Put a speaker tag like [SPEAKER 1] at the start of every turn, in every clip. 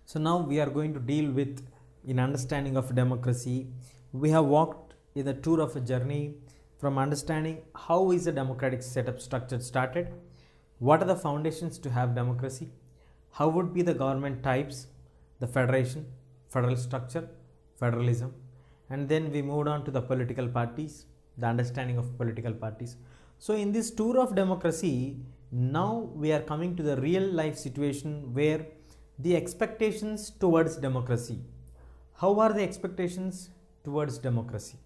[SPEAKER 1] So now we are going to deal with in understanding of democracy. We have walked in the tour of a journey from understanding how is a democratic setup structure started, what are the foundations to have democracy, how would be the government types, the federation, federal structure, federalism, and then we moved on to the political parties, the understanding of political parties. So in this tour of democracy, now we are coming to the real life situation where the expectations towards democracy. How are the expectations towards democracy?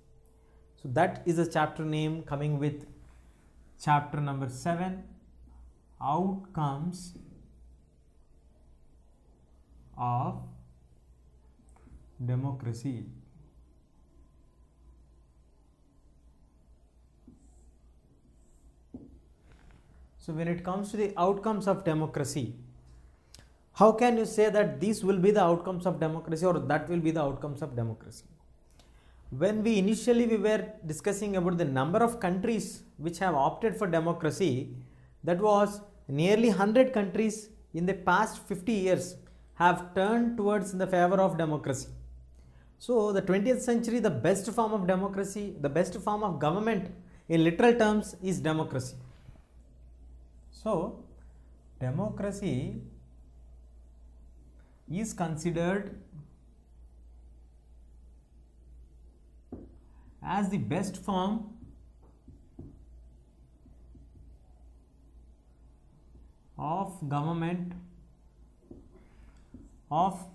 [SPEAKER 1] So that is a chapter name coming with chapter number 7, Outcomes of Democracy. So when it comes to the outcomes of democracy, how can you say that these will be the outcomes of democracy or that will be the outcomes of democracy? When we were discussing about the number of countries which have opted for democracy, that was nearly 100 countries in the past 50 years have turned towards in the favor of democracy. So the 20th century, the best form of democracy, the best form of government in literal terms is democracy. So democracy is considered as the best form of government of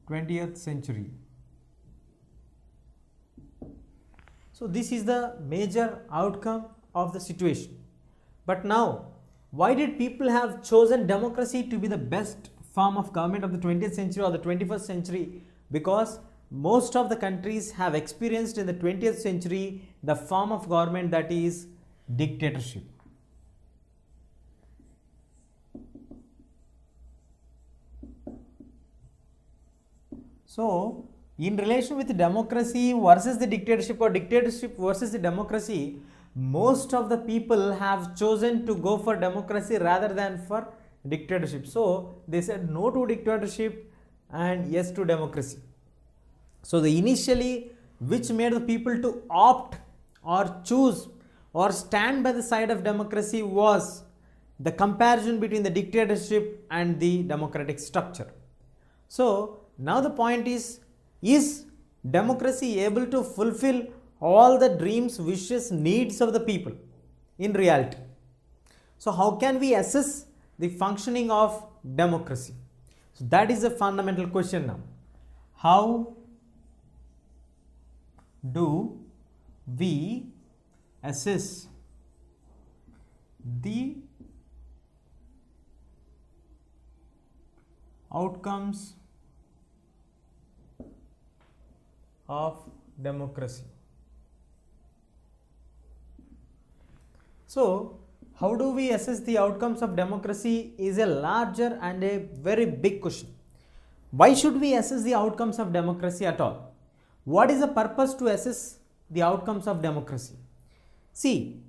[SPEAKER 1] 20th century. So this is the major outcome of the situation. But now, why did people have chosen democracy to be the best form of government of the 20th century or the 21st century? Because most of the countries have experienced in the 20th century the form of government that is dictatorship. So in relation with democracy versus the dictatorship or dictatorship versus the democracy, most of the people have chosen to go for democracy rather than for dictatorship. So they said no to dictatorship and yes to democracy. So the initially which made the people to opt or choose or stand by the side of democracy was the comparison between the dictatorship and the democratic structure. So now the point is democracy able to fulfill all the dreams, wishes, needs of the people in reality? So how can we assess the functioning of democracy? So that is a fundamental question now. How do we assess the outcomes of democracy? So how do we assess the outcomes of democracy is a larger and a very big question. Why should we assess the outcomes of democracy at all? What is the purpose to assess the outcomes of democracy? See,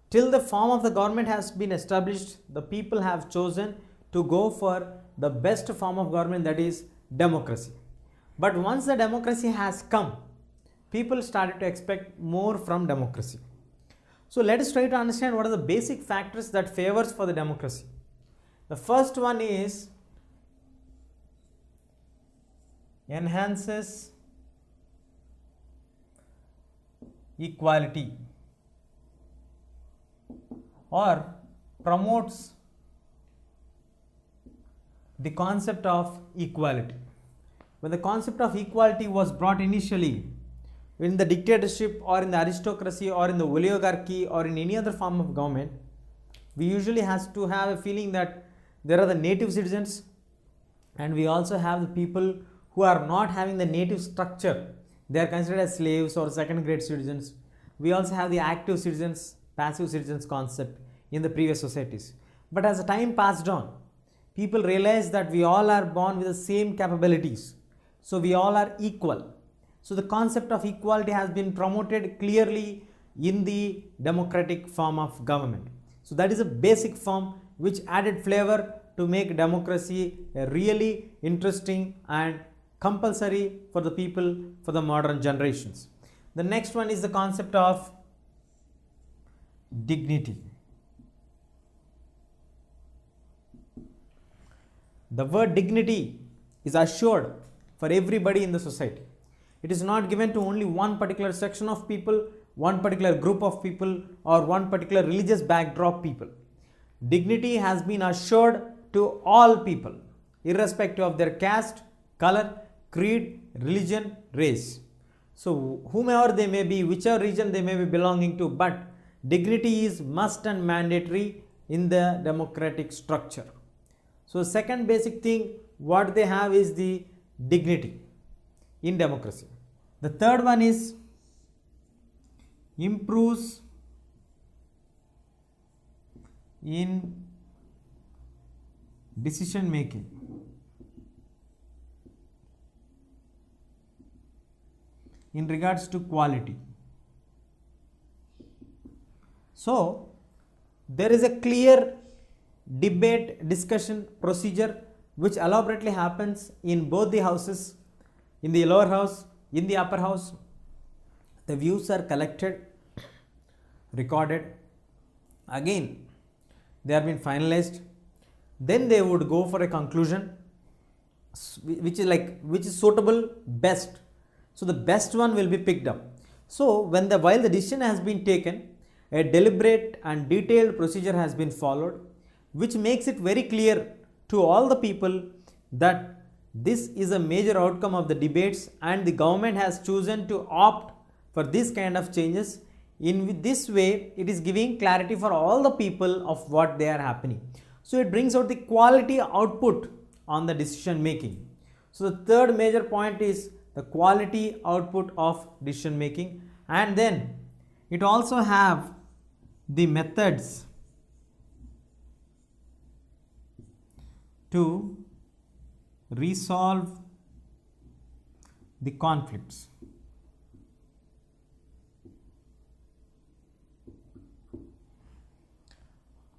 [SPEAKER 1] till the form of the government has been established, the people have chosen to go for the best form of government, that is democracy. But once the democracy has come, people started to expect more from democracy. So let us try to understand what are the basic factors that favors for the democracy. The first one is enhances equality or promotes the concept of equality. When the concept of equality was brought initially in the dictatorship or in the aristocracy or in the oligarchy or in any other form of government, we usually have to have a feeling that there are the native citizens and we also have the people who are not having the native structure. They are considered as slaves or second grade citizens. We also have the active citizens, passive citizens concept in the previous societies. But as the time passed on, people realized that we all are born with the same capabilities. So we all are equal. So the concept of equality has been promoted clearly in the democratic form of government. So that is a basic form which added flavor to make democracy a really interesting and compulsory for the people for the modern generations. The next one is the concept of dignity. The word dignity is assured for everybody in the society. It is not given to only one particular section of people, one particular group of people, or one particular religious backdrop people. Dignity has been assured to all people, irrespective of their caste, color, creed, religion, race. So, whomever they may be, whichever region they may be belonging to, but dignity is must and mandatory in the democratic structure. So, second basic thing what they have is the dignity in democracy. The third one is improves in decision making. In regards to quality. So, there is a clear debate, discussion, procedure which elaborately happens in both the houses, in the lower house, in the upper house. The views are collected, recorded, again they have been finalized, then they would go for a conclusion which is suitable best. So the best one will be picked up. So while the decision has been taken, a deliberate and detailed procedure has been followed, which makes it very clear to all the people that this is a major outcome of the debates and the government has chosen to opt for this kind of changes. In this way, it is giving clarity for all the people of what they are happening. So it brings out the quality output on the decision making. So the third major point is the quality output of decision making, and then it also have the methods to resolve the conflicts.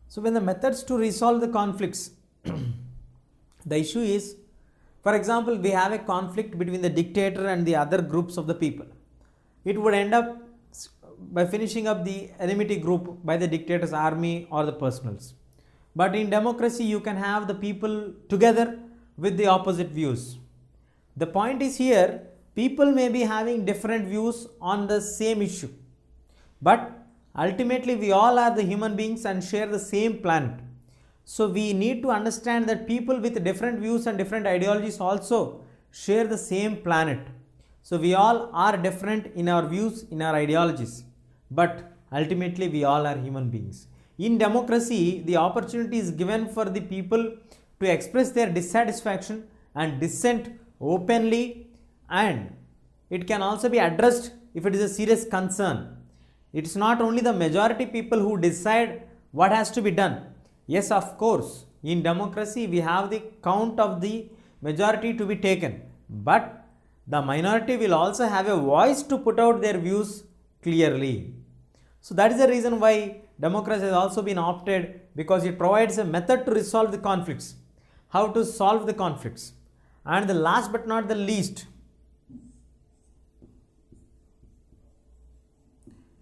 [SPEAKER 1] So when the methods to resolve the conflicts, the issue is, for example, we have a conflict between the dictator and the other groups of the people. It would end up by finishing up the enmity group by the dictator's army or the personals. But in democracy, you can have the people together with the opposite views. The point is here, people may be having different views on the same issue, but ultimately we all are the human beings and share the same planet. So we need to understand that people with different views and different ideologies also share the same planet. So we all are different in our views, in our ideologies, but ultimately we all are human beings. In democracy, the opportunity is given for the people to express their dissatisfaction and dissent openly, and it can also be addressed if it is a serious concern. It's not only the majority people who decide what has to be done. Yes, of course, in democracy we have the count of the majority to be taken, but the minority will also have a voice to put out their views clearly. So that is the reason why democracy has also been opted, because it provides a method to resolve the conflicts, how to solve the conflicts. And the last but not the least,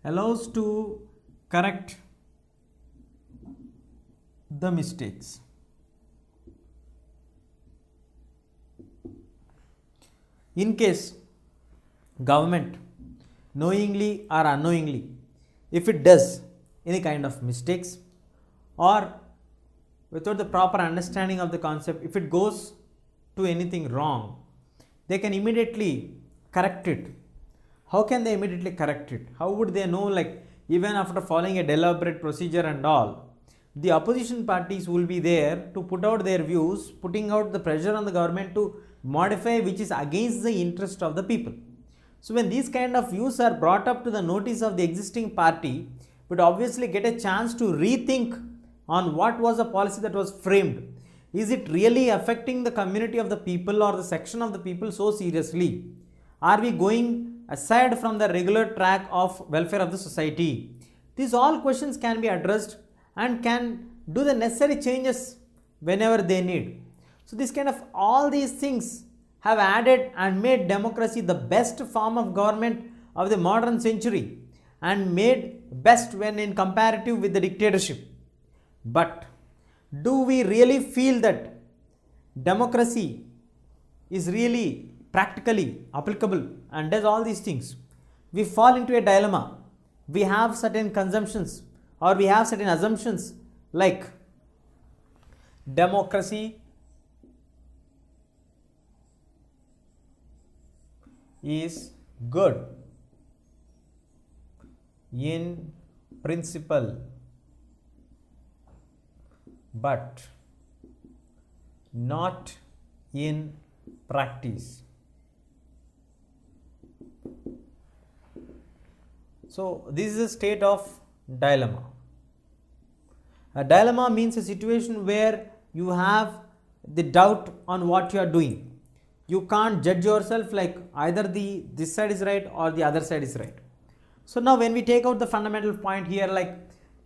[SPEAKER 1] allows to correct the mistakes. In case government knowingly or unknowingly, if it does any kind of mistakes or without the proper understanding of the concept, if it goes to anything wrong, they can immediately correct it. How can they immediately correct it? How would they know, like, even after following a deliberate procedure and all? The opposition parties will be there to put out their views, putting out the pressure on the government to modify which is against the interest of the people. So when these kind of views are brought up to the notice of the existing party, would obviously get a chance to rethink on what was the policy that was framed. Is it really affecting the community of the people or the section of the people so seriously? Are we going aside from the regular track of welfare of the society? These all questions can be addressed and can do the necessary changes whenever they need. So this kind of all these things have added and made democracy the best form of government of the modern century and made best when in comparative with the dictatorship. But do we really feel that democracy is really practically applicable and does all these things? We fall into a dilemma. We have certain consumptions or we have certain assumptions like democracy is good in principle but not in practice. So this is a state of dilemma. A dilemma means a situation where you have the doubt on what you are doing. You can't judge yourself like either this side is right or the other side is right. So now when we take out the fundamental point here, like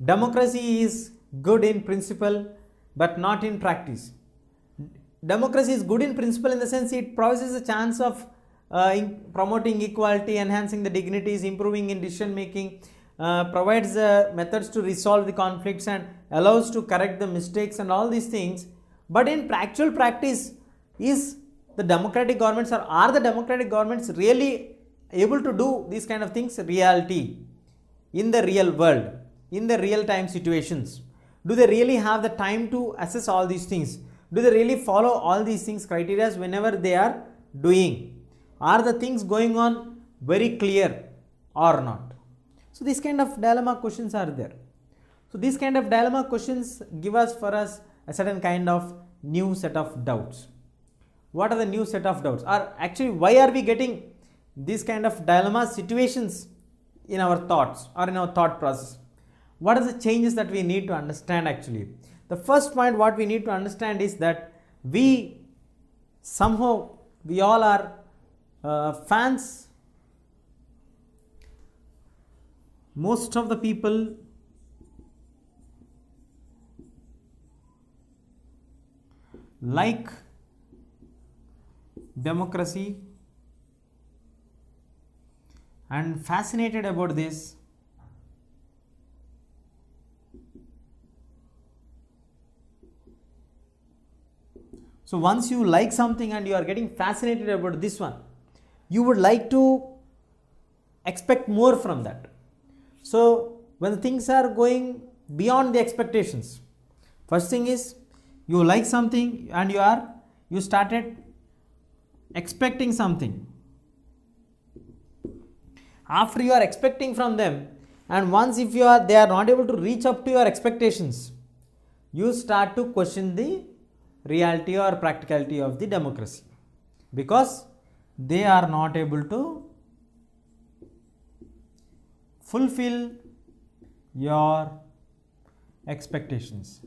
[SPEAKER 1] democracy is good in principle but not in practice. Democracy is good in principle in the sense it provides a chance of promoting equality, enhancing the dignities, improving in decision making, provides methods to resolve the conflicts and allows to correct the mistakes and all these things. But in actual practice, is the democratic governments or are the democratic governments really able to do these kind of things reality in the real world, in the real time situations? Do they really have the time to assess all these things? Do they really follow all these things criteria whenever they are doing? Are the things going on very clear or not? So these kind of dilemma questions are there. So these kind of dilemma questions give us for us a certain kind of new set of doubts. What are the new set of doubts? Or actually why are we getting these kind of dilemma situations in our thoughts or in our thought process? What are the changes that we need to understand actually? The first point what we need to understand is that we all are fans. Most of the people like democracy and fascinated about this. So once you like something and you are getting fascinated about this one, you would like to expect more from that. So when things are going beyond the expectations, first thing is you like something and you started expecting something. After you are expecting from them, and once if they are not able to reach up to your expectations, you start to question the reality or practicality of the democracy, because they are not able to fulfill your expectations.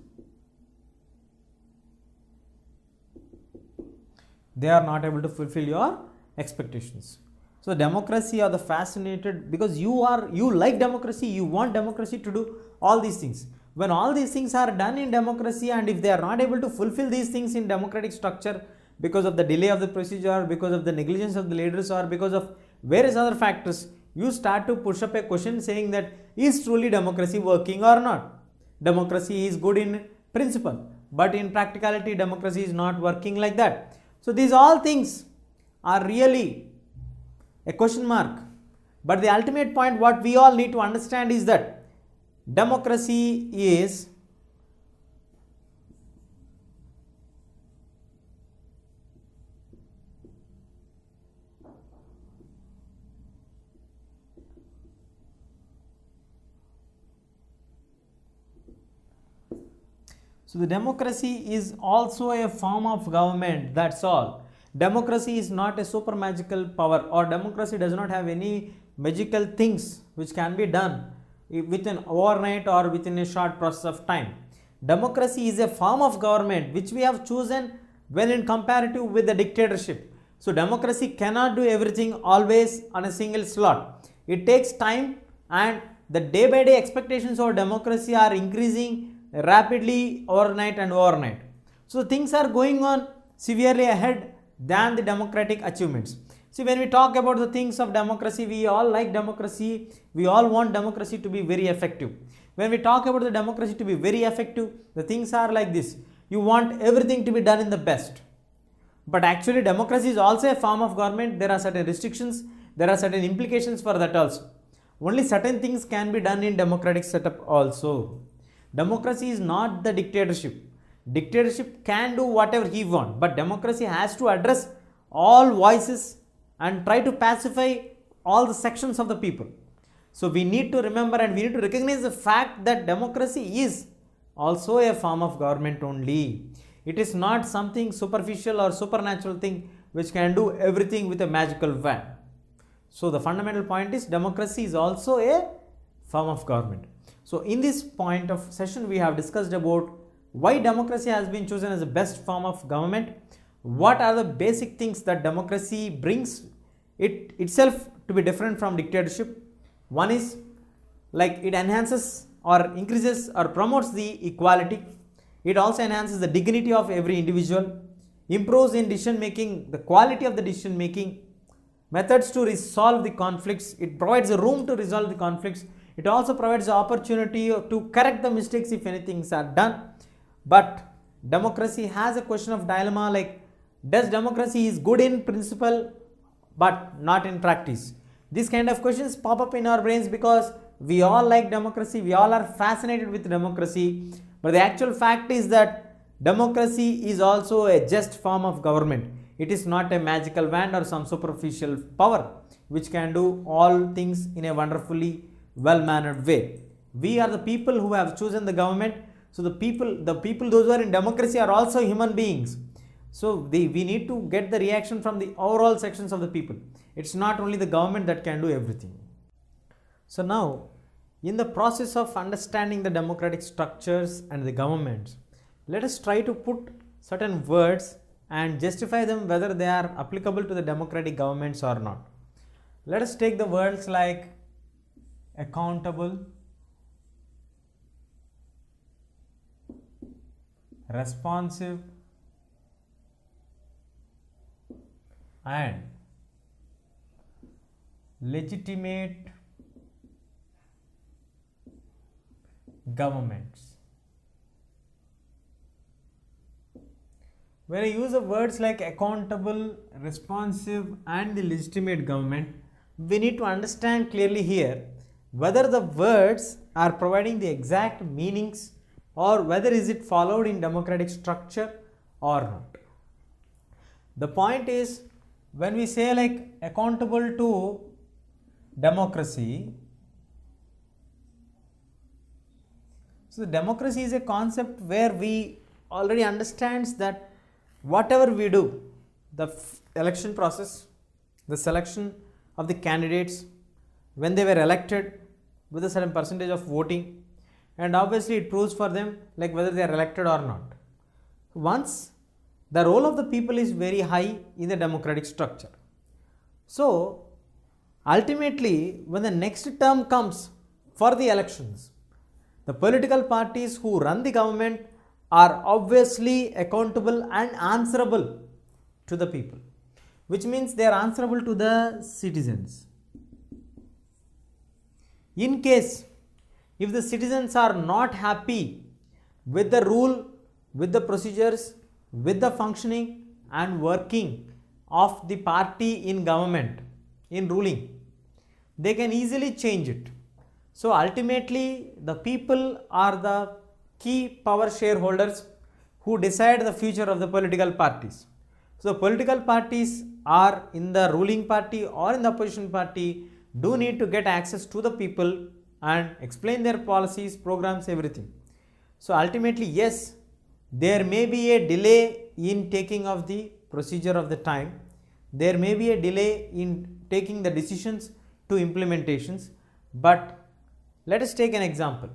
[SPEAKER 1] They are not able to fulfill your expectations. So democracy are the fascinated, because you like democracy, you want democracy to do all these things. When all these things are done in democracy, and if they are not able to fulfill these things in democratic structure because of the delay of the procedure, because of the negligence of the leaders, or because of various other factors, you start to push up a question saying that is truly democracy working or not? Democracy is good in principle, but in practicality democracy is not working like that. So these all things are really a question mark. But the ultimate point what we all need to understand is that democracy is the democracy is also a form of government, that's all. Democracy is not a super magical power, or democracy does not have any magical things which can be done within overnight or within a short process of time. Democracy is a form of government which we have chosen when in comparative with the dictatorship. So democracy cannot do everything always on a single slot. It takes time, and the day by day expectations of democracy are increasing rapidly overnight and overnight. So things are going on severely ahead than the democratic achievements. See, when we talk about the things of democracy, we all like democracy, we all want democracy to be very effective. When we talk about the democracy to be very effective, the things are like this. You want everything to be done in the best. But actually democracy is also a form of government. There are certain restrictions, there are certain implications for that also. Only certain things can be done in democratic setup also. Democracy is not the dictatorship. Dictatorship can do whatever he wants, but democracy has to address all voices and try to pacify all the sections of the people. So we need to remember and we need to recognize the fact that democracy is also a form of government only. It is not something superficial or supernatural thing which can do everything with a magical wand. So the fundamental point is democracy is also a form of government. So in this point of session we have discussed about why democracy has been chosen as the best form of government, what are the basic things that democracy brings it itself to be different from dictatorship. One is like it enhances or increases or promotes the equality. It also enhances the dignity of every individual, improves in decision making, the quality of the decision making, methods to resolve the conflicts. It provides a room to resolve the conflicts. It also provides the opportunity to correct the mistakes if anything are done. But democracy has a question of dilemma, like does democracy is good in principle but not in practice? These kind of questions pop up in our brains because we all like democracy, we all are fascinated with democracy, but the actual fact is that democracy is also a just form of government. It is not a magical wand or some superficial power which can do all things in a wonderfully well-mannered way. We are the people who have chosen the government. So the people those who are in democracy are also human beings. So we need to get the reaction from the overall sections of the people. It's not only the government that can do everything. So now, in the process of understanding the democratic structures and the governments, let us try to put certain words and justify them whether they are applicable to the democratic governments or not. Let us take the words like accountable, responsive, and legitimate governments. When I use the words like accountable, responsive, and the legitimate government, we need to understand clearly here whether the words are providing the exact meanings or whether is it followed in democratic structure or not. The point is, when we say like accountable to democracy, so democracy is a concept where we already understands that whatever we do, the election process, the selection of the candidates, when they were elected with a certain percentage of voting, and obviously it proves for them like whether they are elected or not. Once the role of the people is very high in the democratic structure. So ultimately when the next term comes for the elections, the political parties who run the government are obviously accountable and answerable to the people, which means they are answerable to the citizens. In case if the citizens are not happy with the rule, with the procedures, with the functioning and working of the party in government, in ruling, they can easily change it. So ultimately the people are the key power shareholders who decide the future of the political parties. So political parties are in the ruling party or in the opposition party do need to get access to the people and explain their policies, programs, everything. So ultimately, yes, there may be a delay in taking of the procedure of the time. There may be a delay in taking the decisions to implementations. But let us take an example.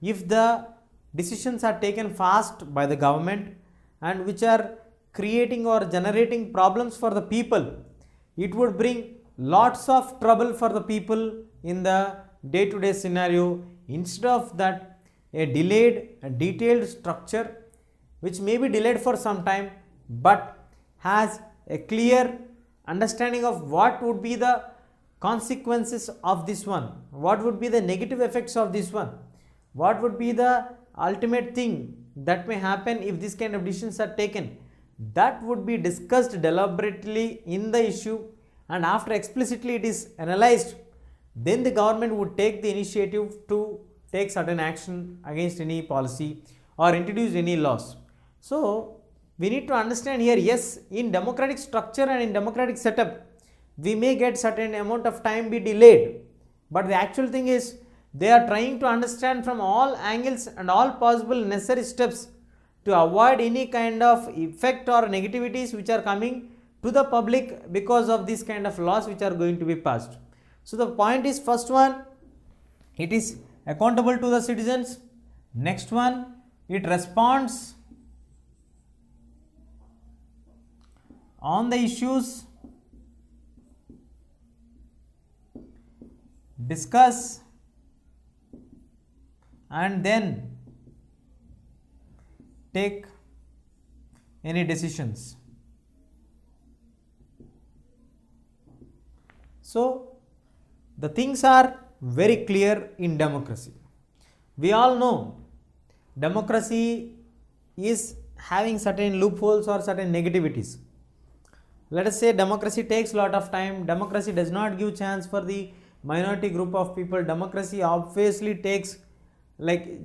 [SPEAKER 1] If the decisions are taken fast by the government and which are creating or generating problems for the people, it would bring lots of trouble for the people in the day-to-day scenario. Instead of that, a delayed and detailed structure which may be delayed for some time, but has a clear understanding of what would be the consequences of this one, what would be the negative effects of this one, what would be the ultimate thing that may happen if this kind of decisions are taken, that would be discussed deliberately in the issue, and after explicitly it is analyzed, then the government would take the initiative to take certain action against any policy or introduce any laws. So we need to understand here, yes, in democratic structure and in democratic setup, we may get certain amount of time be delayed, but the actual thing is they are trying to understand from all angles and all possible necessary steps to avoid any kind of effect or negativities which are coming to the public because of this kind of laws which are going to be passed. So the point is, first one, it is accountable to the citizens. Next one, it responds on the issues, discuss, and then take any decisions. So the things are very clear in democracy. We all know democracy is having certain loopholes or certain negativities. Let us say democracy takes a lot of time, democracy does not give chance for the minority group of people, democracy obviously takes, like,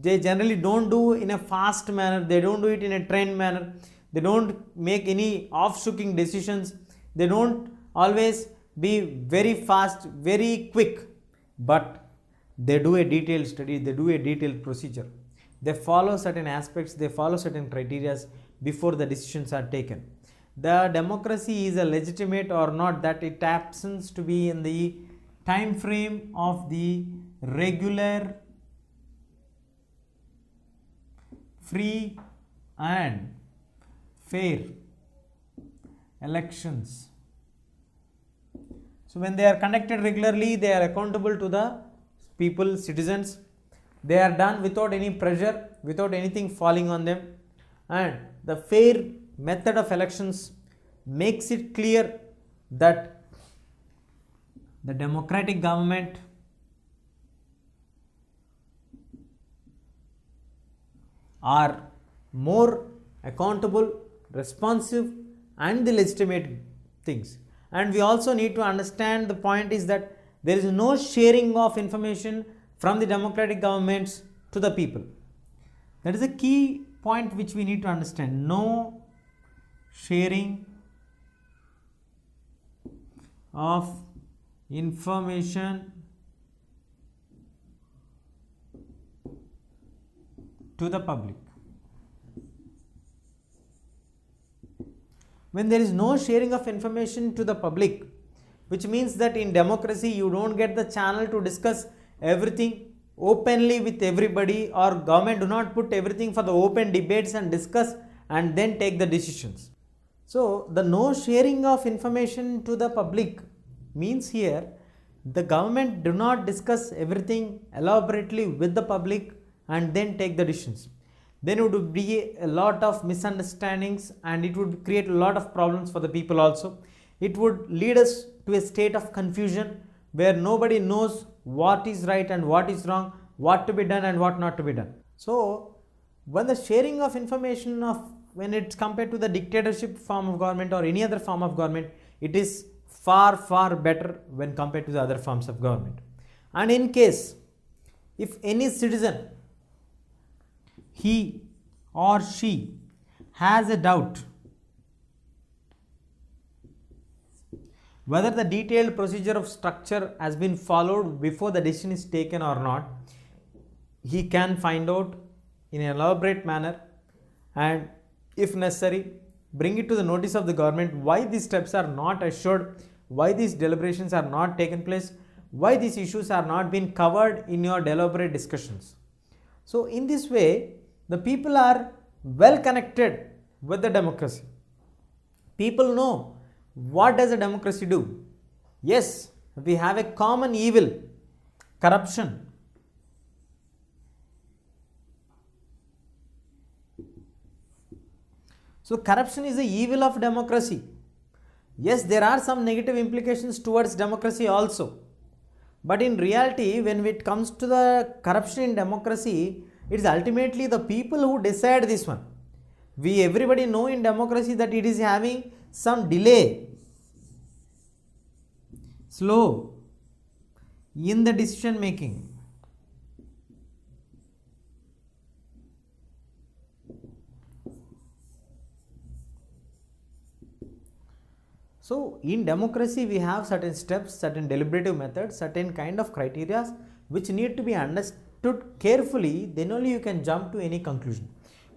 [SPEAKER 1] they generally don't do in a fast manner, they don't do it in a trend manner, they don't make any off-shooking decisions, they don't always be very fast, very quick, but they do a detailed study, they do a detailed procedure, they follow certain aspects, they follow certain criteria before the decisions are taken. The democracy is a legitimate or not, that it happens to be in the time frame of the regular, free and fair elections. So when they are conducted regularly, they are accountable to the people, citizens. They are done without any pressure, without anything falling on them, and the fair method of elections makes it clear that the democratic government are more accountable, responsive, and the legitimate things. And we also need to understand, the point is that there is no sharing of information from the democratic governments to the people. That is a key point which we need to understand. No sharing of information to the public. When there is no sharing of information to the public, which means that in democracy you don't get the channel to discuss everything openly with everybody, or government do not put everything for the open debates and discuss and then take the decisions. So the no sharing of information to the public means here the government do not discuss everything elaborately with the public and then take the decisions. Then it would be a lot of misunderstandings and it would create a lot of problems for the people also. It would lead us to a state of confusion where nobody knows what is right and what is wrong, what to be done and what not to be done. So when the sharing of information when it's compared to the dictatorship form of government or any other form of government, it is far better when compared to the other forms of government. And in case if any citizen, he or she has a doubt whether the detailed procedure of structure has been followed before the decision is taken or not, he can find out in an elaborate manner and if necessary bring it to the notice of the government why these steps are not assured, why these deliberations are not taken place, why these issues are not been covered in your deliberate discussions. So in this way the people are well connected with the democracy. People know what does a democracy do. Yes, we have a common evil, corruption. So corruption is the evil of democracy. Yes, there are some negative implications towards democracy also. But in reality, when it comes to the corruption in democracy, it is ultimately the people who decide this one. We everybody know in democracy that it is having some delay, slow in the decision making. So in democracy we have certain steps, certain deliberative methods, certain kind of criteria which need to be understood carefully, then only you can jump to any conclusion.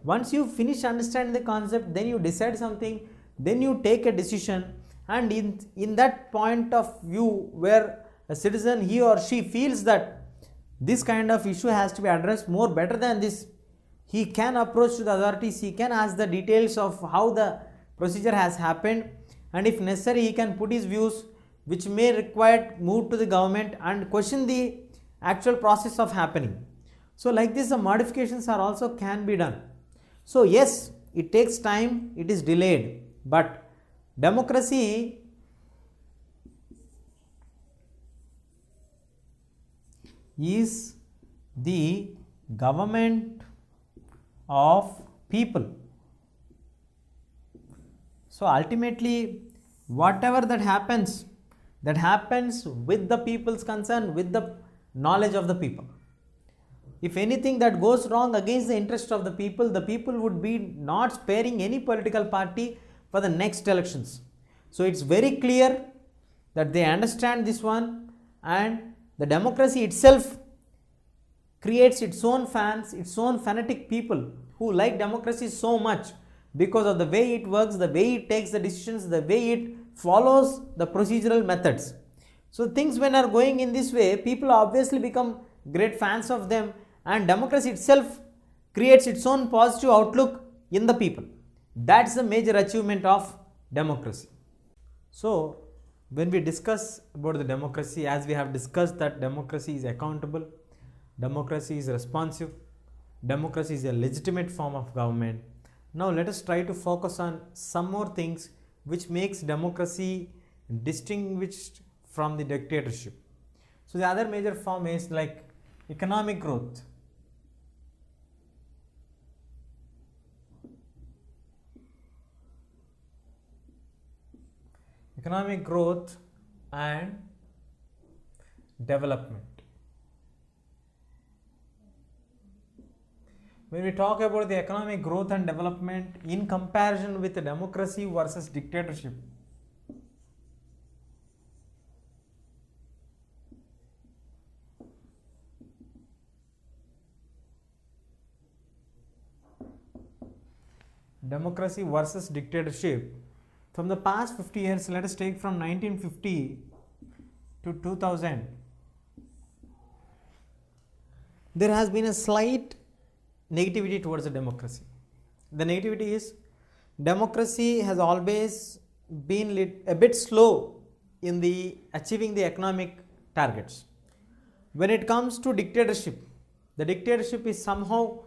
[SPEAKER 1] Once you finish understanding the concept, then you decide something, then you take a decision, and in that point of view where a citizen, he or she feels that this kind of issue has to be addressed more better than this, he can approach to the authorities, he can ask the details of how the procedure has happened, and if necessary he can put his views which may require move to the government and question the actual process of happening. So like this the modifications are also can be done. So yes, it takes time, it is delayed, but democracy is the government of people. So ultimately whatever that happens with the people's concern, with the knowledge of the people. If anything that goes wrong against the interest of the people would be not sparing any political party for the next elections. So it's very clear that they understand this one, and the democracy itself creates its own fans, its own fanatic people who like democracy so much because of the way it works, the way it takes the decisions, the way it follows the procedural methods. So things when are going in this way, people obviously become great fans of them, and democracy itself creates its own positive outlook in the people. That's the major achievement of democracy. So when we discuss about the democracy, as we have discussed that democracy is accountable, democracy is responsive, democracy is a legitimate form of government. Now let us try to focus on some more things which makes democracy distinguished from the dictatorship. So the other major form is like economic growth. Economic growth and development. When we talk about the economic growth and development in comparison with democracy versus dictatorship, democracy versus dictatorship, from the past 50 years, let us take from 1950 to 2000, there has been a slight negativity towards the democracy. The negativity is democracy has always been a bit slow in the achieving the economic targets. When it comes to dictatorship, the dictatorship is somehow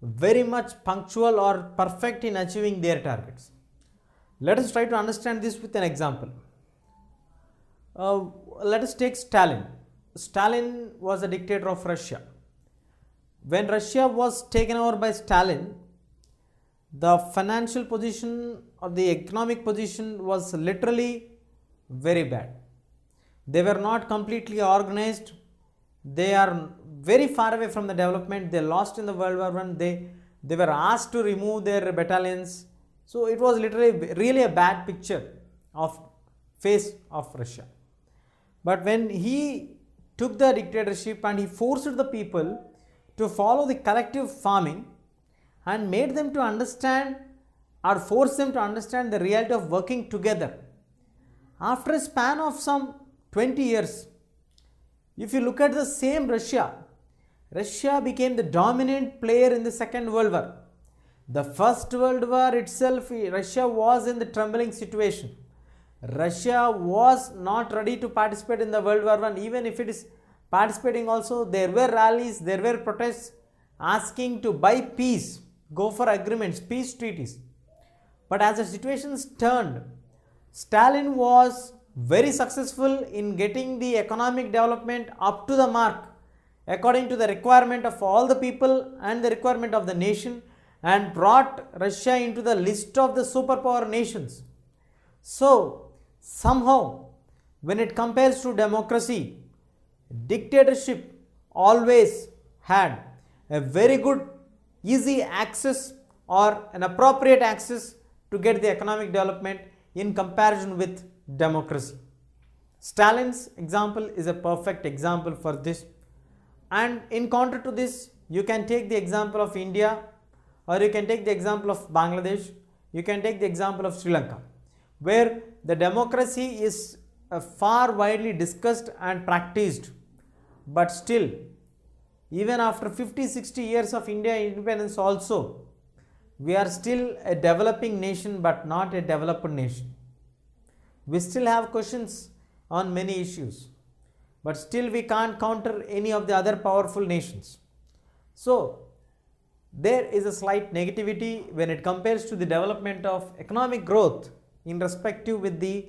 [SPEAKER 1] very much punctual or perfect in achieving their targets. Let us try to understand this with an example. Let us take Stalin. Stalin was a dictator of Russia. When Russia was taken over by Stalin, the financial position or the economic position was literally very bad. They were not completely organized. They are very far away from the development. They lost in the World War I. They were asked to remove their battalions. So it was literally really a bad picture of face of Russia. But when he took the dictatorship and he forced the people to follow the collective farming and made them to understand or forced them to understand the reality of working together. After a span of some 20 years, if you look at the same Russia, Russia became the dominant player in the Second World War. The First World War itself, Russia was in the trembling situation. Russia was not ready to participate in the World War I. Even if it is participating also, there were rallies, there were protests asking to buy peace, go for agreements, peace treaties. But as the situations turned, Stalin was very successful in getting the economic development up to the mark according to the requirement of all the people and the requirement of the nation, and brought Russia into the list of the superpower nations. So, somehow, when it compares to democracy, dictatorship always had a very good, easy access or an appropriate access to get the economic development in comparison with democracy. Stalin's example is a perfect example for this. And in counter to this, you can take the example of India, or you can take the example of Bangladesh, you can take the example of Sri Lanka, where the democracy is far widely discussed and practiced, but still, even after 50-60 years of India independence also, we are still a developing nation but not a developed nation. We still have questions on many issues, but still we can't counter any of the other powerful nations. So, there is a slight negativity when it compares to the development of economic growth in respective with the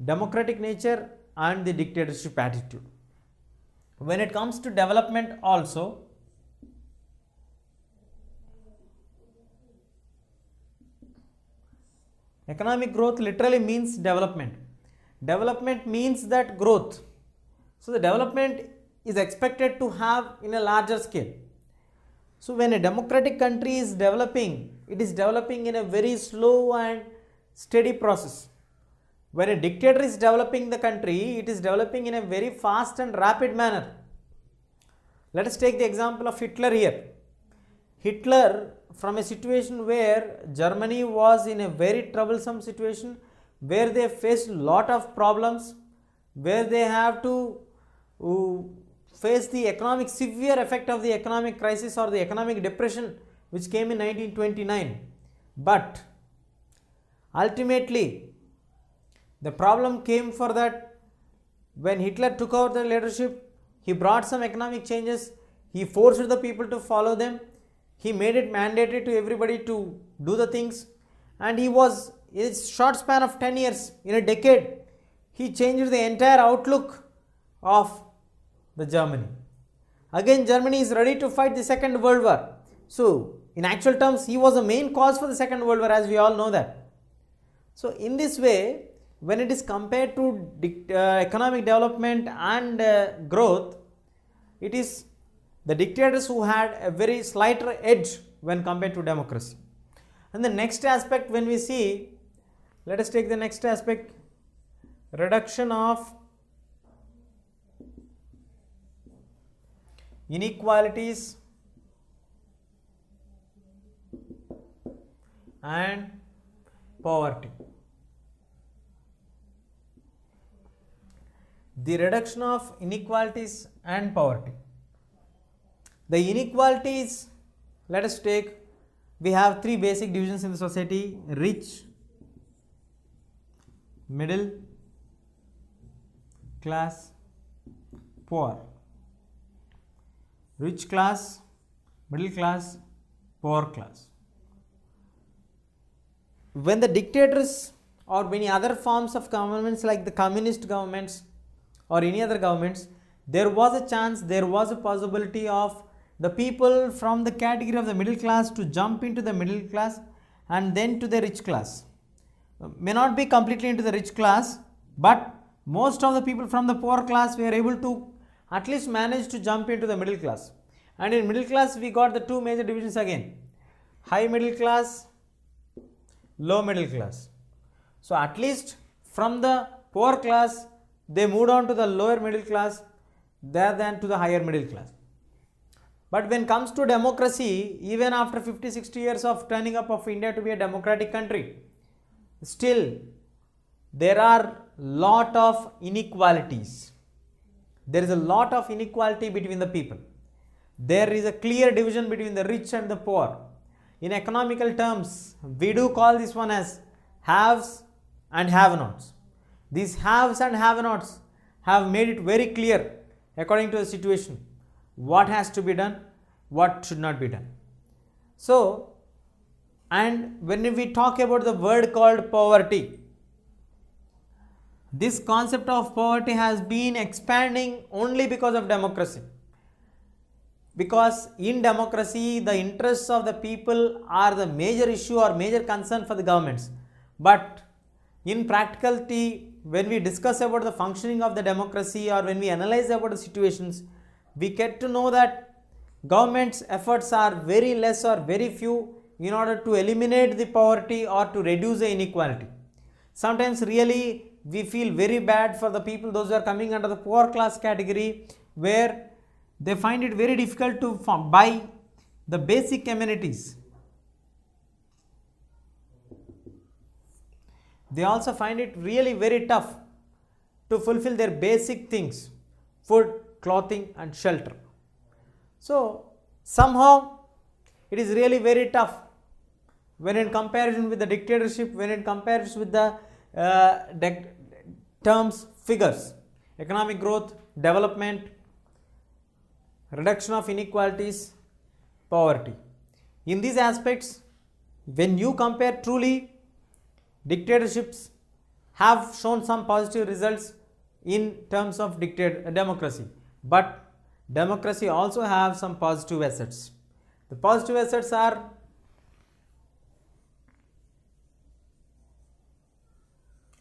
[SPEAKER 1] democratic nature and the dictatorship attitude. When it comes to development also, economic growth literally means development. Development means that growth. So, the development is expected to have in a larger scale. So, when a democratic country is developing, it is developing in a very slow and steady process. When a dictator is developing the country, it is developing in a very fast and rapid manner. Let us take the example of Hitler here. Hitler, from a situation where Germany was in a very troublesome situation, where they faced a lot of problems, where they have to face the severe effect of the economic crisis or the economic depression which came in 1929. But ultimately, the problem came for that when Hitler took over the leadership, he brought some economic changes, he forced the people to follow them, he made it mandatory to everybody to do the things, and he was, in a short span of 10 years, in a decade, he changed the entire outlook of the Germany. Again, Germany is ready to fight the Second World War. So, in actual terms, he was the main cause for the Second World War, as we all know that. So, in this way, when it is compared to economic development and growth, it is the dictators who had a very slighter edge when compared to democracy. And the next aspect, when we see, let us take the next aspect, reduction of inequalities and poverty. The reduction of inequalities and poverty. The inequalities, let us take, we have three basic divisions in the society: rich, middle class, poor. Rich class, middle class, poor class. When the dictators or many other forms of governments like the communist governments or any other governments, there was a chance, there was a possibility of the people from the category of the middle class to jump into the middle class and then to the rich class. May not be completely into the rich class, but most of the people from the poor class were able to at least manage to jump into the middle class. And in middle class, we got the two major divisions again: high middle class, low middle class. So, at least from the poor class, they moved on to the lower middle class rather than to the higher middle class. But when it comes to democracy, even after 50-60 years of turning up of India to be a democratic country, still there are lot of inequalities. There is a lot of inequality between the people. There is a clear division between the rich and the poor. In economical terms, we do call this one as haves and have-nots. These haves and have-nots have made it very clear according to the situation what has to be done, what should not be done. So, And when we talk about the word called poverty, this concept of poverty has been expanding only because of democracy. Because in democracy, the interests of the people are the major issue or major concern for the governments. But in practicality, when we discuss about the functioning of the democracy or when we analyze about the situations, we get to know that government's efforts are very less or very few in order to eliminate the poverty or to reduce the inequality. Sometimes really we feel very bad for the people, those who are coming under the poor class category, where they find it very difficult to buy the basic amenities. They also find it really very tough to fulfill their basic things, food, clothing and shelter. So somehow it is really very tough when in comparison with the dictatorship, when it compares with the terms, figures, economic growth, development, reduction of inequalities, poverty. In these aspects, when you compare truly, dictatorships have shown some positive results in terms of democracy. But democracy also have some positive assets. The positive assets are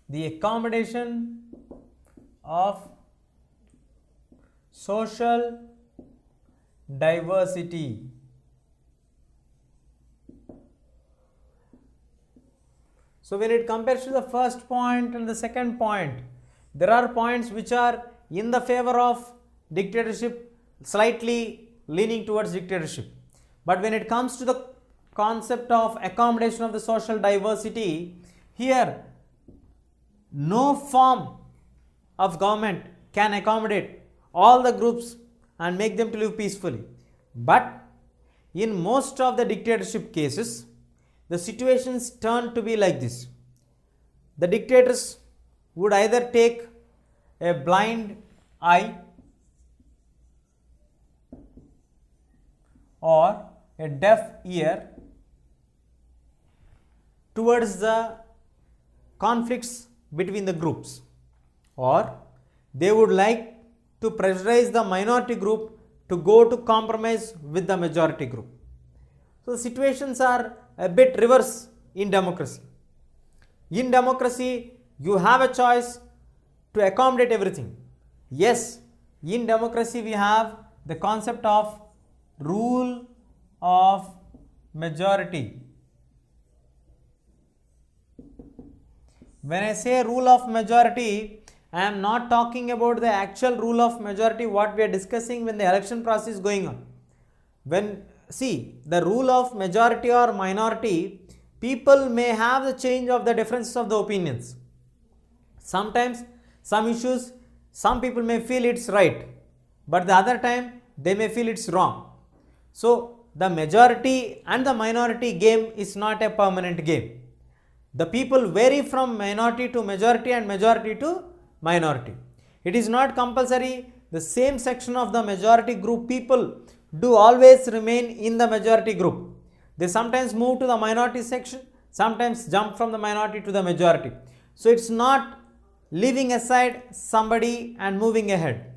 [SPEAKER 1] the accommodation of social diversity. So when it compares to the first point and the second point, there are points which are in the favor of dictatorship, slightly leaning towards dictatorship. But when it comes to the concept of accommodation of the social diversity, here no form of government can accommodate all the groups and make them to live peacefully. But in most of the dictatorship cases, the situations turn to be like this. The dictators would either take a blind eye or a deaf ear towards the conflicts between the groups, or they would like to pressurize the minority group to go to compromise with the majority group. So the situations are a bit reverse in democracy. In democracy, you have a choice to accommodate everything. Yes, in democracy we have the concept of rule of majority. When I say rule of majority, I am not talking about the actual rule of majority what we are discussing when the election process is going on. When see the rule of majority or minority, people may have the change of the differences of the opinions. Sometimes some issues, some people may feel it's right, but the other time they may feel it's wrong. So the majority and the minority game is not a permanent game. The people vary from minority to majority and majority to minority. It is not compulsory the same section of the majority group people do always remain in the majority group. They sometimes move to the minority section, sometimes jump from the minority to the majority. So it's not leaving aside somebody and moving ahead.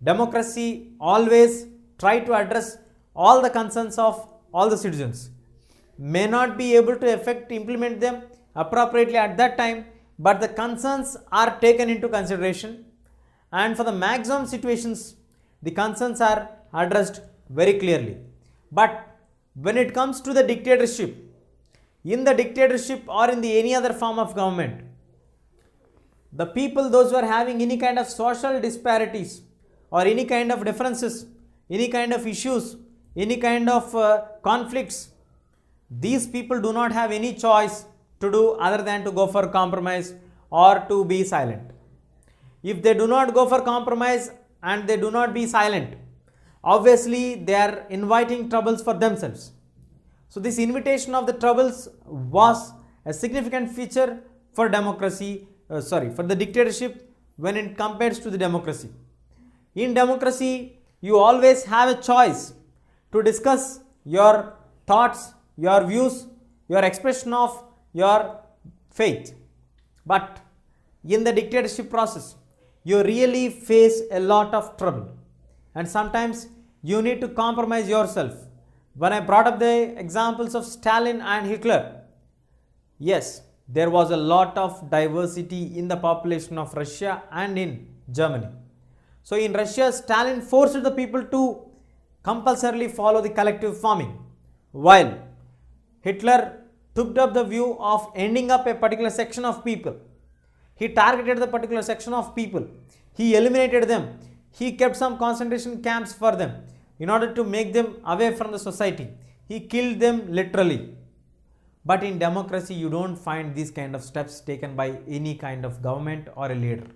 [SPEAKER 1] Democracy always try to address all the concerns of all the citizens. May not be able to implement them appropriately at that time, but the concerns are taken into consideration, and for the maximum situations the concerns are addressed very clearly. But when it comes to the dictatorship, in the dictatorship or in any other form of government, the people, those who are having any kind of social disparities or any kind of differences, any kind of issues, any kind of conflicts, these people do not have any choice to do other than to go for compromise or to be silent. If they do not go for compromise and they do not be silent, obviously they are inviting troubles for themselves. So this invitation of the troubles was a significant feature for democracy, for the dictatorship when it compares to the democracy. In democracy, you always have a choice to discuss your thoughts, your views your expression of your faith. But in the dictatorship process, you really face a lot of trouble, and sometimes you need to compromise yourself. When I brought up the examples of Stalin and Hitler, yes, there was a lot of diversity in the population of Russia and in Germany. So in Russia, Stalin forced the people to compulsorily follow the collective farming, while Hitler took up the view of ending up a particular section of people. He targeted the particular section of people. He eliminated them. He kept some concentration camps for them in order to make them away from the society. He killed them literally. But in democracy, you don't find these kind of steps taken by any kind of government or a leader.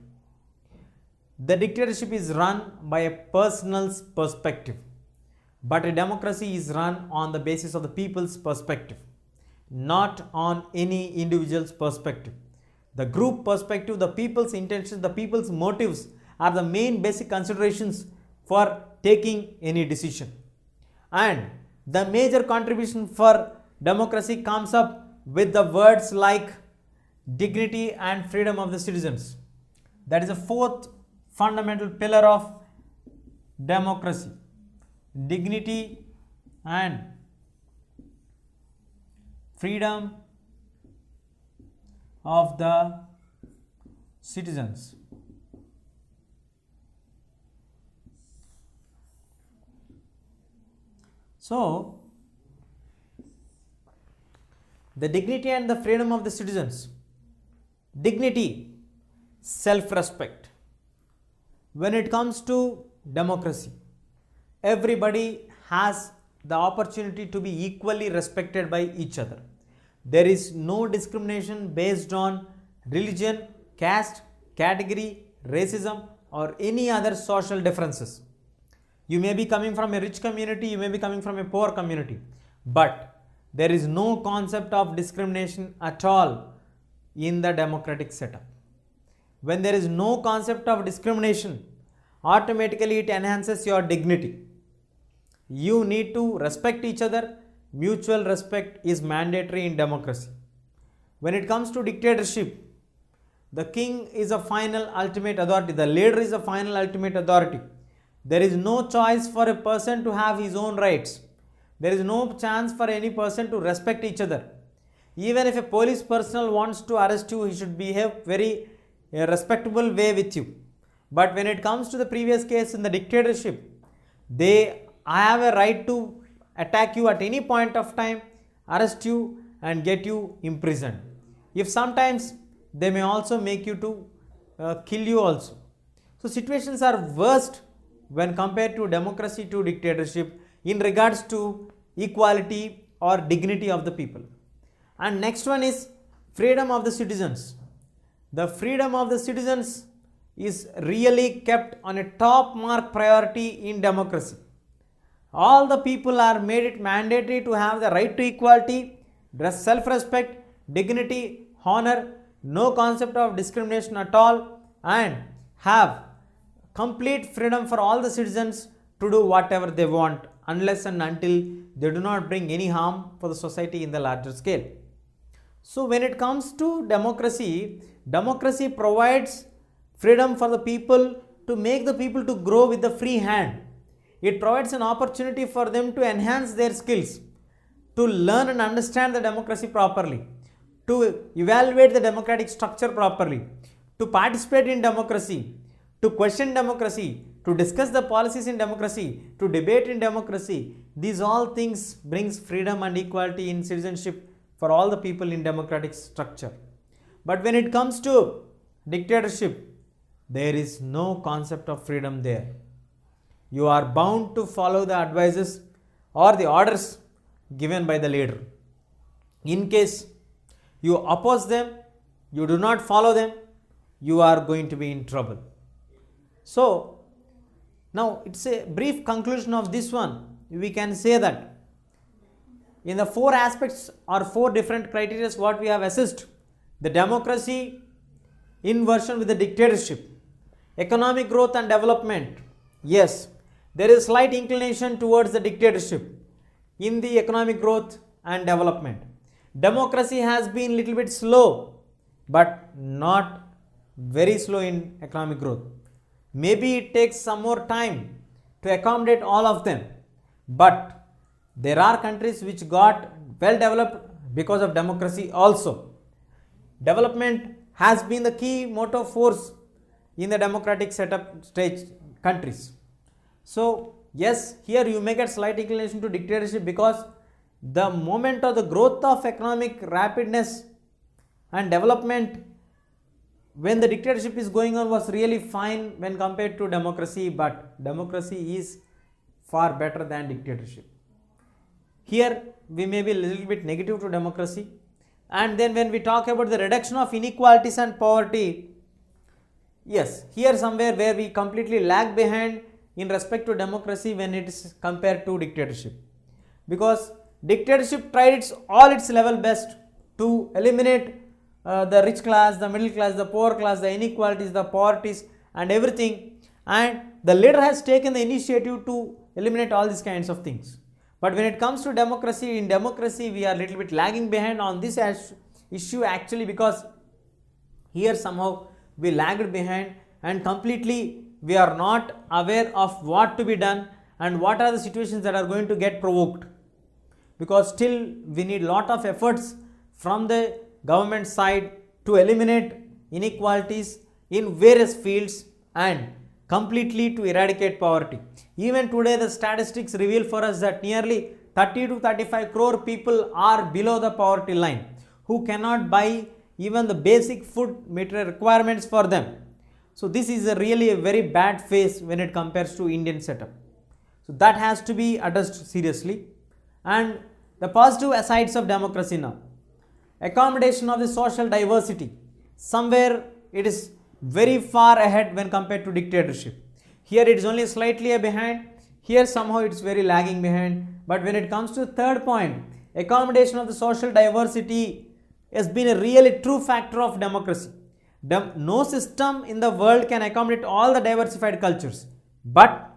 [SPEAKER 1] The dictatorship is run by a personal's perspective, but a democracy is run on the basis of the people's perspective, not on any individual's perspective. The group perspective, the people's intentions, the people's motives are the main basic considerations for taking any decision. And the major contribution for democracy comes up with the words like dignity and freedom of the citizens. That is the fourth fundamental pillar of democracy. Dignity and freedom of the citizens. So, the dignity and the freedom of the citizens. Dignity, self-respect. When it comes to democracy, everybody has the opportunity to be equally respected by each other. There is no discrimination based on religion, caste, category, racism, or any other social differences. You may be coming from a rich community, you may be coming from a poor community, but there is no concept of discrimination at all in the democratic setup. When there is no concept of discrimination, automatically it enhances your dignity. You need to respect each other. Mutual respect is mandatory in democracy. When it comes to dictatorship, the king is a final ultimate authority. The leader is a final ultimate authority. There is no choice for a person to have his own rights. There is no chance for any person to respect each other. Even if a police personnel wants to arrest you, he should behave very respectable way with you. But when it comes to the previous case in the dictatorship, I have a right to attack you at any point of time, arrest you and get you imprisoned. If sometimes they may also make you to kill you also. So situations are worst when compared to democracy to dictatorship in regards to equality or dignity of the people. And next one is freedom of the citizens. The freedom of the citizens is really kept on a top mark priority in democracy. All the people are made it mandatory to have the right to equality, self-respect, dignity, honor, no concept of discrimination at all, and have complete freedom for all the citizens to do whatever they want unless and until they do not bring any harm for the society in the larger scale. So when it comes to democracy, democracy provides freedom for the people to make the people to grow with the free hand. It provides an opportunity for them to enhance their skills, to learn and understand the democracy properly, to evaluate the democratic structure properly, to participate in democracy, to question democracy, to discuss the policies in democracy, to debate in democracy. These all things brings freedom and equality in citizenship for all the people in democratic structure. But when it comes to dictatorship, there is no concept of freedom there. You are bound to follow the advices or the orders given by the leader. In case you oppose them, you do not follow them, you are going to be in trouble. So, now it's a brief conclusion of this one. We can say that in the four aspects or four different criteria what we have assessed, the democracy in version with the dictatorship, economic growth and development, yes, there is slight inclination towards the dictatorship in the economic growth and development. Democracy has been little bit slow, but not very slow in economic growth. Maybe it takes some more time to accommodate all of them, but there are countries which got well developed because of democracy also. Development has been the key motor force in the democratic setup stage countries. So yes, here you may get slight inclination to dictatorship because the moment of the growth of economic rapidness and development when the dictatorship is going on was really fine when compared to democracy, but democracy is far better than dictatorship. Here we may be a little bit negative to democracy, and then when we talk about the reduction of inequalities and poverty, yes, here somewhere where we completely lag behind in respect to democracy when it is compared to dictatorship, because dictatorship tried all its level best to eliminate the rich class, the middle class, the poor class, the inequalities, the poverties and everything, and the leader has taken the initiative to eliminate all these kinds of things. But when it comes to democracy, in democracy we are a little bit lagging behind on this issue actually, because here somehow we lagged behind and completely we are not aware of what to be done and what are the situations that are going to get provoked, because still we need lot of efforts from the government side to eliminate inequalities in various fields and completely to eradicate poverty. Even today the statistics reveal for us that nearly 30 to 35 crore people are below the poverty line who cannot buy even the basic food material requirements for them. So this is really a very bad phase when it compares to Indian setup. So that has to be addressed seriously. And the positive sides of democracy now. Accommodation of the social diversity. Somewhere it is very far ahead when compared to dictatorship. Here it is only slightly behind. Here somehow it is very lagging behind. But when it comes to the third point, accommodation of the social diversity has been a really true factor of democracy. No system in the world can accommodate all the diversified cultures. But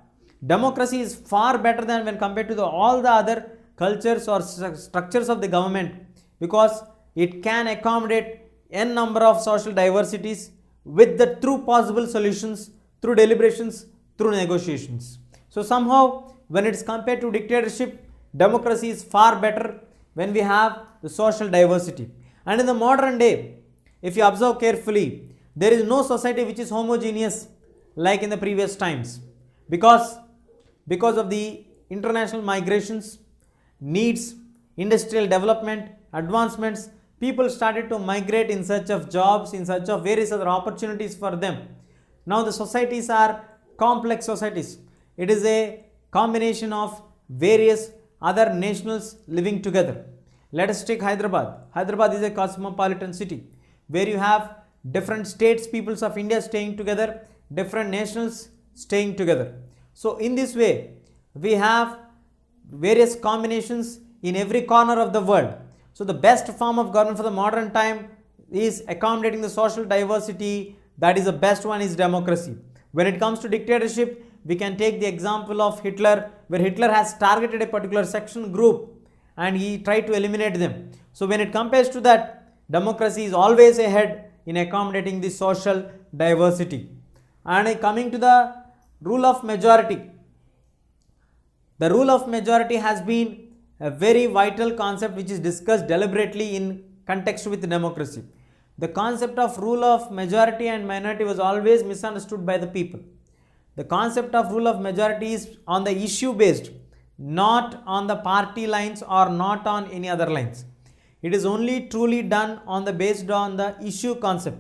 [SPEAKER 1] democracy is far better than when compared to all the other cultures or structures of the government, because it can accommodate n number of social diversities with the true possible solutions through deliberations, through negotiations. So somehow when it is compared to dictatorship, democracy is far better when we have the social diversity. And in the modern day, if you observe carefully, there is no society which is homogeneous like in the previous times, because of the international migrations, needs, industrial development, advancements, people started to migrate in search of jobs, in search of various other opportunities for them. Now the societies are complex societies. It is a combination of various other nationals living together. Let us take Hyderabad. Hyderabad is a cosmopolitan city where you have different states, peoples of India staying together, different nationals staying together. So in this way, we have various combinations in every corner of the world. So the best form of government for the modern time is accommodating the social diversity. That is the best one is democracy. When it comes to dictatorship, we can take the example of Hitler, where Hitler has targeted a particular section group and he tried to eliminate them. So when it compares to that, democracy is always ahead in accommodating the social diversity. And coming to the rule of majority. The rule of majority has been a very vital concept which is discussed deliberately in context with democracy. The concept of rule of majority and minority was always misunderstood by the people. The concept of rule of majority is on the issue based, not on the party lines or not on any other lines. It is only truly done on the based on the issue concept.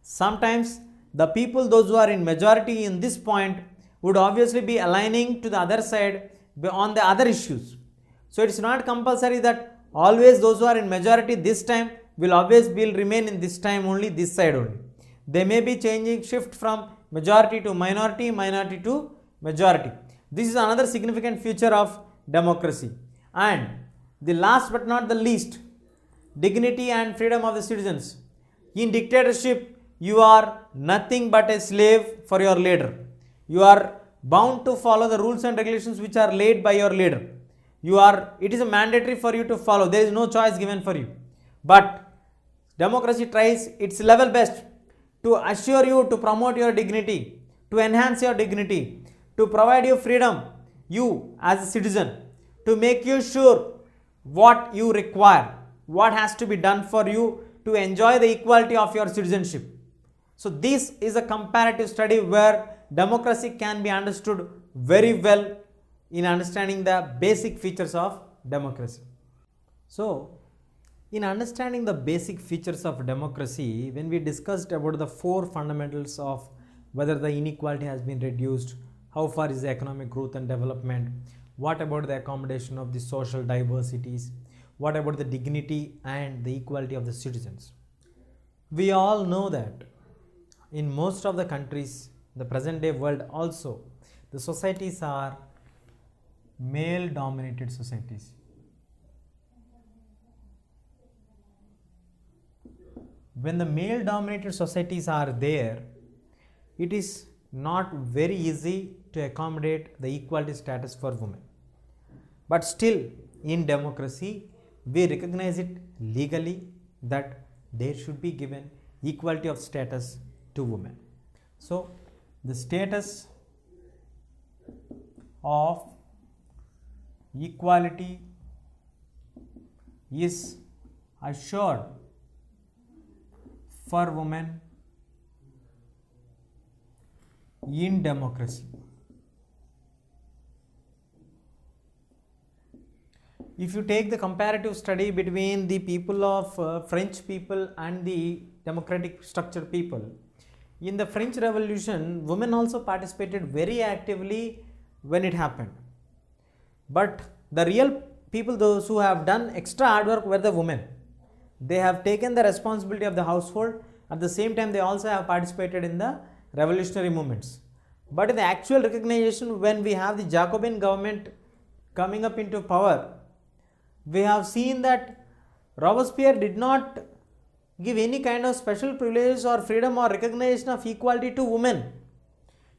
[SPEAKER 1] Sometimes the people, those who are in majority in this point, would obviously be aligning to the other side on the other issues. So it's not compulsory that always those who are in majority this time will always remain in this time only, this side only. They may be changing, shift from majority to minority, minority to majority. This is another significant feature of democracy. And the last but not the least, dignity and freedom of the citizens. In dictatorship, you are nothing but a slave for your leader. You are bound to follow the rules and regulations which are laid by your leader. It is a mandatory for you to follow. There is no choice given for you. But democracy tries its level best to assure you, to promote your dignity, to enhance your dignity, to provide you freedom, you as a citizen, to make you sure what you require, what has to be done for you to enjoy the equality of your citizenship. So this is a comparative study where democracy can be understood very well in understanding the basic features of democracy. So in understanding the basic features of democracy, when we discussed about the 4 fundamentals of whether the inequality has been reduced, how far is the economic growth and development, what about the accommodation of the social diversities, what about the dignity and the equality of the citizens. We all know that in most of the countries, the present day world also, the societies are male dominated societies. When the male dominated societies are there, it is not very easy to accommodate the equality status for women. But still, in democracy, we recognize it legally that there should be given equality of status to women. So, the status of equality is assured for women in democracy. If you take the comparative study between the people of French people and the democratic structured people, in the French Revolution, women also participated very actively when it happened. But the real people, those who have done extra hard work, were the women. They have taken the responsibility of the household. At the same time, they also have participated in the revolutionary movements. But in the actual recognition, when we have the Jacobin government coming up into power, we have seen that Robespierre did not give any kind of special privileges or freedom or recognition of equality to women.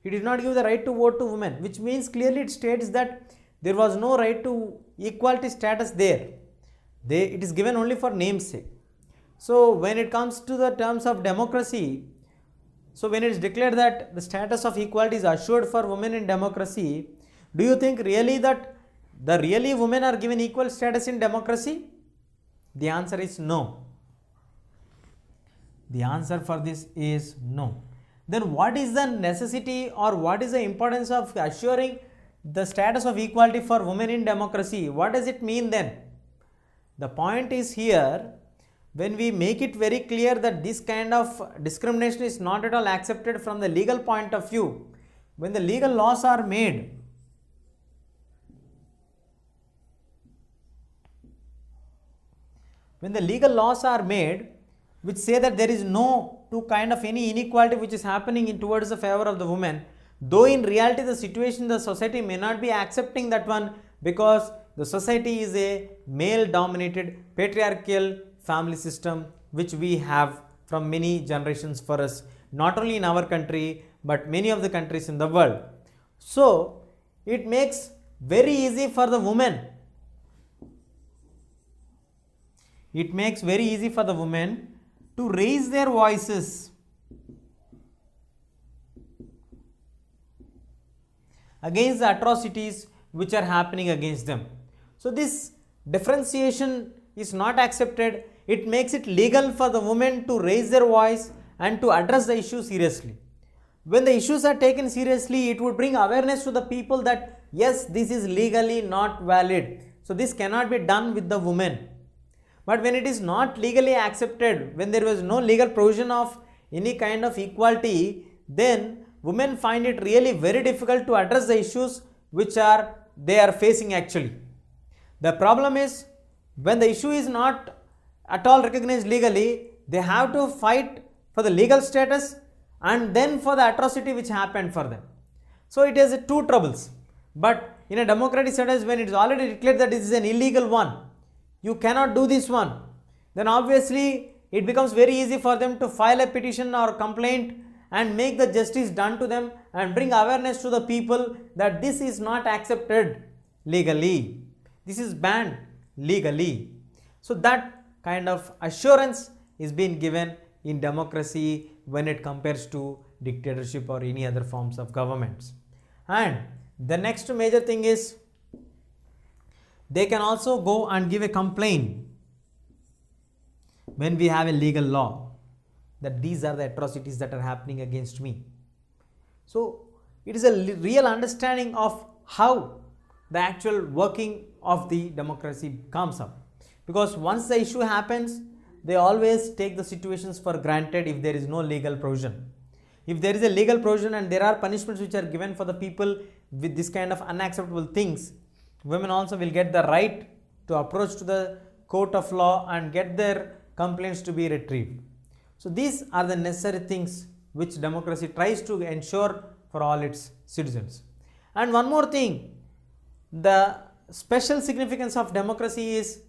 [SPEAKER 1] He did not give the right to vote to women, which means clearly it states that there was no right to equality status there. It is given only for namesake. So when it comes to the terms of democracy, so when it is declared that the status of equality is assured for women in democracy, do you think really that the really women are given equal status in democracy? The answer is no. The answer for this is no. Then what is the necessity or what is the importance of assuring the status of equality for women in democracy? What does it mean then? The point is here, when we make it very clear that this kind of discrimination is not at all accepted from the legal point of view, when the legal laws are made, which say that there is no kind of any inequality which is happening in towards the favor of the woman, though in reality the situation, the society may not be accepting that one, because the society is a male dominated patriarchal family system which we have from many generations for us, not only in our country but many of the countries in the world. So it makes very easy for the women. It makes very easy for the women to raise their voices against the atrocities which are happening against them. So this differentiation is not accepted. It makes it legal for the women to raise their voice and to address the issue seriously. When the issues are taken seriously, it would bring awareness to the people that yes, this is legally not valid. So this cannot be done with the women. But when it is not legally accepted, when there was no legal provision of any kind of equality, then women find it really very difficult to address the issues which they are facing actually. The problem is, when the issue is not at all recognized legally, they have to fight for the legal status and then for the atrocity which happened for them. So it has two troubles. But in a democratic status, when it is already declared that this is an illegal one, you cannot do this one, then obviously it becomes very easy for them to file a petition or complaint and make the justice done to them and bring awareness to the people that this is not accepted legally, this is banned legally. So that kind of assurance is being given in democracy when it compares to dictatorship or any other forms of governments. And the next major thing is they can also go and give a complaint when we have a legal law that these are the atrocities that are happening against me. So it is a real understanding of how the actual working of the democracy comes up, because once the issue happens, they always take the situations for granted if there is no legal provision. If there is a legal provision and there are punishments which are given for the people with this kind of unacceptable things, women also will get the right to approach to the court of law and get their complaints to be retrieved. So these are the necessary things which democracy tries to ensure for all its citizens. And one more thing, the special significance of democracy is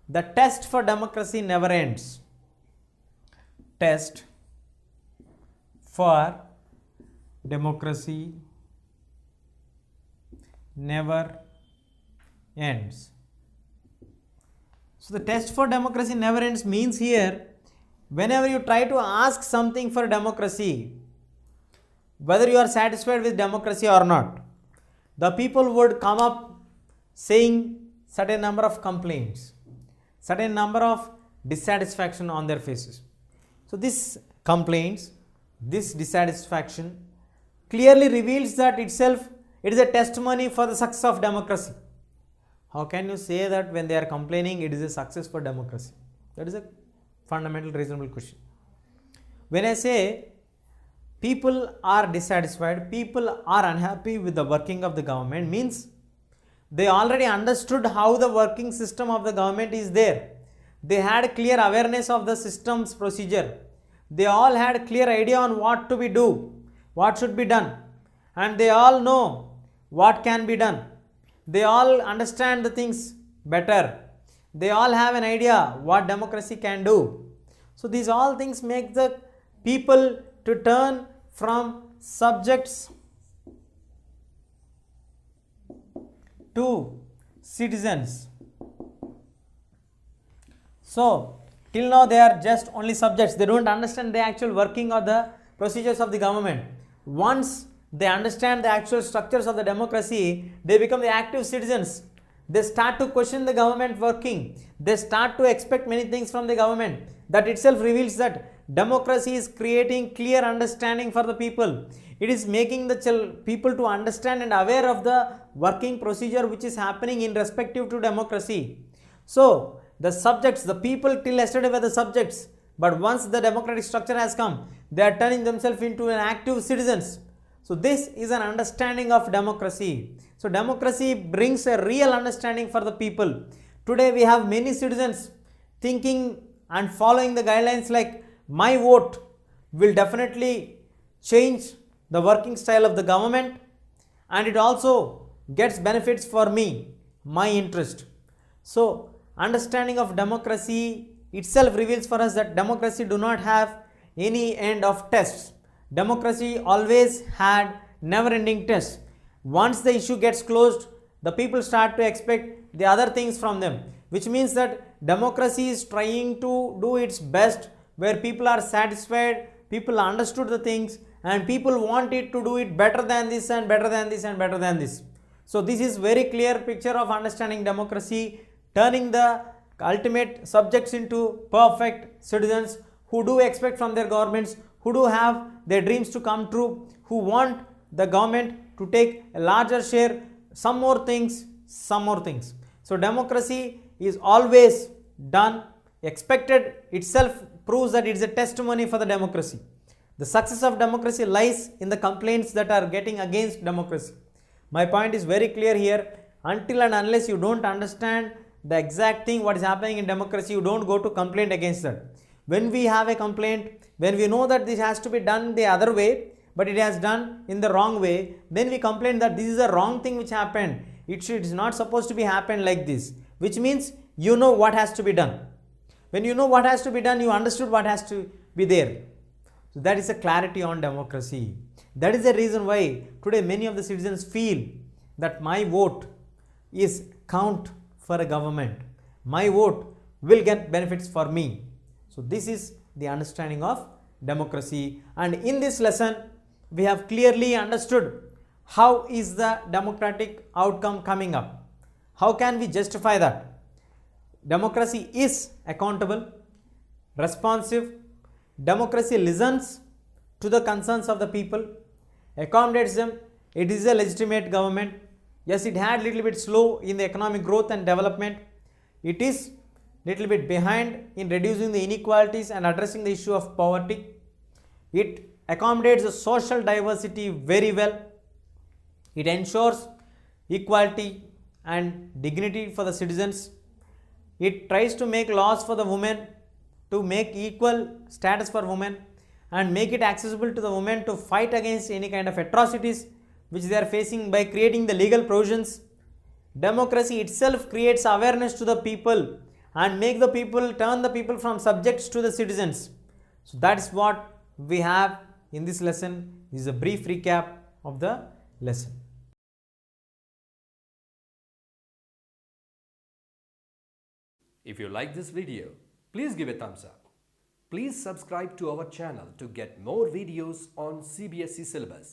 [SPEAKER 1] the test for democracy never ends. Test for democracy never ends. So the test for democracy never ends means here, whenever you try to ask something for democracy, whether you are satisfied with democracy or not, the people would come up saying certain number of complaints, certain number of dissatisfaction on their faces. So this complaints, this dissatisfaction clearly reveals that itself it is a testimony for the success of democracy. How can you say that when they are complaining it is a success for democracy? That is a fundamental reasonable question. When I say people are dissatisfied, people are unhappy with the working of the government, means they already understood how the working system of the government is there. They had clear awareness of the system's procedure. They all had clear idea on what to be do, what should be done, and they all know what can be done. They all understand the things better. They all have an idea what democracy can do. So these all things make the people to turn from subjects to citizens. So till now they are just only subjects. They don't understand the actual working or the procedures of the government. Once they understand the actual structures of the democracy, they become the active citizens. They start to question the government working. They start to expect many things from the government. That itself reveals that democracy is creating clear understanding for the people. It is making the people to understand and aware of the working procedure which is happening in respective to democracy. So the subjects, the people till yesterday were the subjects, but once the democratic structure has come, they are turning themselves into an active citizens. So this is an understanding of democracy. So democracy brings a real understanding for the people. Today we have many citizens thinking and following the guidelines like my vote will definitely change the working style of the government, and it also gets benefits for me, my interest. So understanding of democracy itself reveals for us that democracy do not have any end of tests. Democracy always had never-ending tests. Once the issue gets closed, the people start to expect the other things from them, which means that democracy is trying to do its best where people are satisfied, people understood the things, and people want it to do it better than this and better than this and better than this. So this is very clear picture of understanding democracy, turning the ultimate subjects into perfect citizens who do expect from their governments, who do have their dreams to come true, who want the government to take a larger share, some more things. So democracy is always done, expected itself proves that it is a testimony for the democracy. The success of democracy lies in the complaints that are getting against democracy. My point is very clear here. Until and unless you don't understand the exact thing what is happening in democracy, you don't go to complain against that. When we have a complaint, when we know that this has to be done the other way, but it has done in the wrong way, then we complain that this is a wrong thing which happened. It is not supposed to be happen like this, which means you know what has to be done. When you know what has to be done, you understood what has to be there. So that is a clarity on democracy. That is the reason why today many of the citizens feel that my vote is count for a government. My vote will get benefits for me. So this is the understanding of democracy, and in this lesson we have clearly understood how is the democratic outcome coming up. How can we justify that? Democracy is accountable, responsive, democracy listens to the concerns of the people, accommodates them, it is a legitimate government. Yes, it had little bit slow in the economic growth and development. It is little bit behind in reducing the inequalities and addressing the issue of poverty. It accommodates the social diversity very well. It ensures equality and dignity for the citizens. It tries to make laws for the women, to make equal status for women and make it accessible to the women to fight against any kind of atrocities which they are facing by creating the legal provisions. Democracy itself creates awareness to the people and make the people, turn the people from subjects to the citizens. So that is what we have in this lesson. This is a brief recap of the lesson.
[SPEAKER 2] If you like this video, please give a thumbs up. Please subscribe to our channel to get more videos on CBSE syllabus.